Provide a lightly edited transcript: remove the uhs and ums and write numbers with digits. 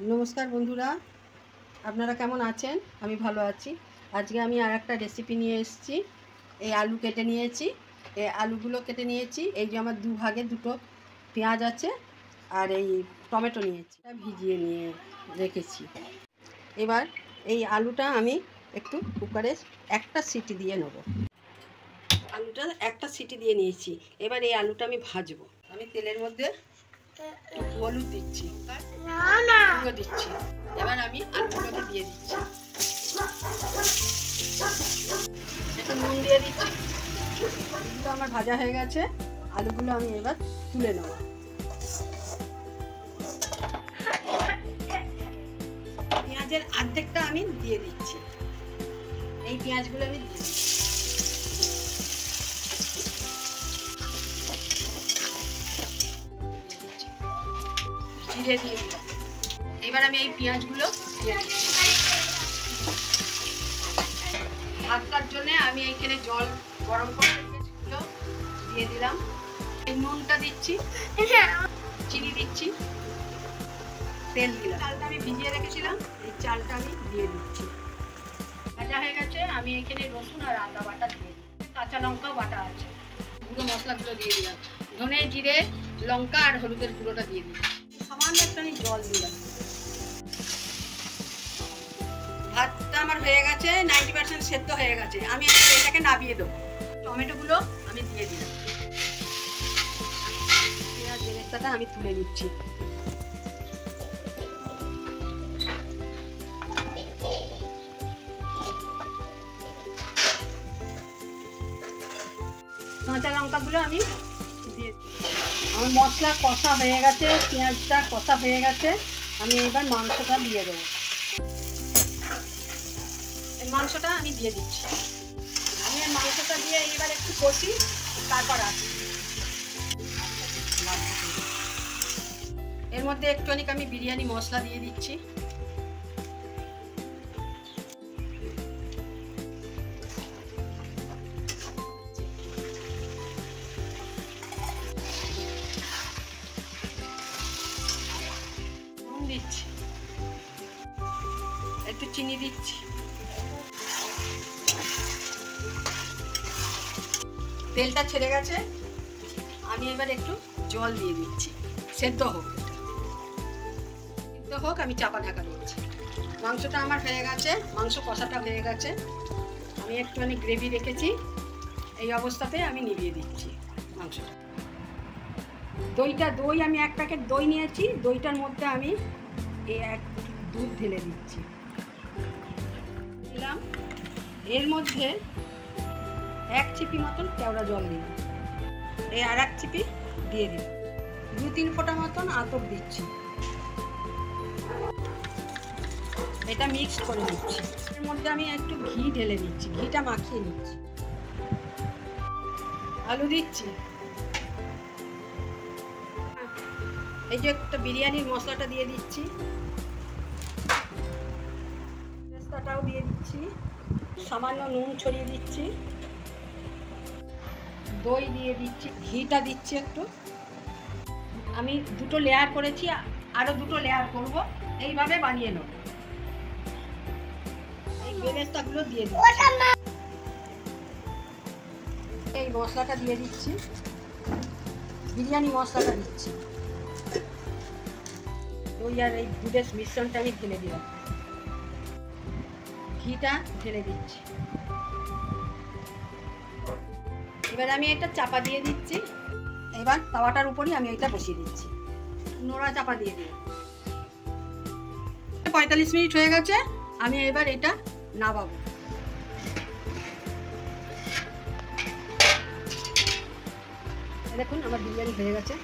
নমস্কার বন্ধুরা, আপনারা কেমন আছেন? আমি ভালো আছি। আজকে আমি আর একটা রেসিপি নিয়ে এসেছি। এই আলু কেটে নিয়েছি, এই আলুগুলো কেটে নিয়েছি। এই যে আমার দুভাগে দুটো পেঁয়াজ আছে আর এই টমেটো নিয়েছি, ভিজিয়ে নিয়ে রেখেছি। এবার এই আলুটা আমি একটু কুকারে একটা সিটি দিয়ে নেব। আলুটা একটা সিটি দিয়ে নিয়েছি। এবার এই আলুটা আমি ভাজবো। আমি তেলের মধ্যে হলুদ দিচ্ছি, দিচ্ছি। এবার আমি আলুগুলোকে দিয়ে দিচ্ছি, একটু নুন দিয়ে দিচ্ছি। আলুগুলো আমার ভাজা হয়ে গেছে। আলুগুলো আমি এবার তুলে নেব। পেঁয়াজের অর্ধেকটা আমি দিয়ে দিচ্ছি। এই পেঁয়াজগুলো আমি দিয়ে দিচ্ছি। জিরে দিয়ে দিলাম। এবার আমি এই পেঁয়াজগুলো দিয়ে দিচ্ছি। ভাতটার জন্য আমি এইখানে জল গরম করে পেঁয়াজগুলো দিয়ে দিলাম। এই নুনটা দিচ্ছি, চিনি দিচ্ছি, তেল দিলাম। চালটা আমি ভিজিয়ে রেখেছিলাম, এই চালটা আমি দিয়ে দিচ্ছি। ভাজা হয়ে গেছে। আমি এখানে রসুন আর আদা বাটা দিয়ে দিই, কাঁচা লঙ্কা বাটা আছে। গুঁড়ো মশলাগুলো দিয়ে দিলাম, ধনে জিরে লঙ্কা আর হলুদের গুঁড়োটা দিয়ে দিই। সামান্য একটুখানি জল দিলাম। ভাতটা আমার হয়ে গেছে, 90% সেদ্ধ হয়ে গেছে। আমি এটাকে নামিয়ে দেবো। টমেটোগুলো আমি দিয়ে দিলাম। পেঁয়াজ বেরেস্তাটা আমি তুলে নিচ্ছি। কাঁচা লঙ্কাগুলো আমি দিয়ে আমার মশলা কষা হয়ে গেছে, পেঁয়াজটা কষা হয়ে গেছে। আমি এবার মাংসটা দিয়ে দেবো। এই মাংসটা আমি দিয়ে দিচ্ছি। আমি এই মাংসটা দিয়ে এবার একটু কষি, তারপর আসি। এর মধ্যে একটুখানি আমি বিরিয়ানি মশলা দিয়ে দিচ্ছি। নুন দিচ্ছি, একটু চিনি দিচ্ছি, তেলটা ছেড়ে গেছে। আমি এবার একটু জল দিয়ে দিচ্ছি। সেদ্ধ হোক, আমি চাপা ঢাকা দিচ্ছি। মাংসটা আমার হয়ে গেছে, মাংস কষাটা হয়ে গেছে। আমি একটুখানি গ্রেভি রেখেছি, এই অবস্থাতে আমি নিভিয়ে দিচ্ছি মাংসটা। দই আমি 1 প্যাকেট দই নিয়েছি। দইটার মধ্যে আমি এই দুধ ঢেলে দিচ্ছি। দিলাম এর মধ্যে 1 চিপি মতন কেওড়া জল দিলাম। এই আর 1 চিপি দিয়ে দিলাম। 2-3 ফোঁটা মতন আতপ দিচ্ছি। এটা মিক্সড করে নিচ্ছি। এর মধ্যে আমি একটু ঘি ঢেলে দিচ্ছি, ঘিটা মাখিয়ে নিচ্ছি। আলু দিচ্ছি। এই যে একটা বিরিয়ানির মশলাটা দিয়ে দিচ্ছি, পেস্তাটাও দিয়ে দিচ্ছি, সামান্য নুন ছড়িয়ে দিচ্ছি, দই দিয়ে দিচ্ছি, ঘিটা দিচ্ছি একটু। আমি 2টো লেয়ার করেছি, আরও 2টো লেয়ার করব। এইভাবে বানিয়ে নেব। এই বেরেস্তাগুলো দিয়ে দিচ্ছি। এই মশলাটা দিয়ে দিচ্ছি, বিরিয়ানি মশলাটা দিচ্ছি। দই আর এই দুধের মিশ্রণটা আমি ঢেলে দিলাম। ঘিটা ঢেলে দিচ্ছি। এবার আমি এটা চাপা দিয়ে দিচ্ছি। এবার তাওয়াটার উপরই আমি এটা বসিয়ে দিচ্ছি, নোড়া চাপা দিয়ে দিই। 45 মিনিট হয়ে গেছে। আমি এবার এটা নামাবো। দেখুন আমার বিরিয়ানি হয়ে গেছে।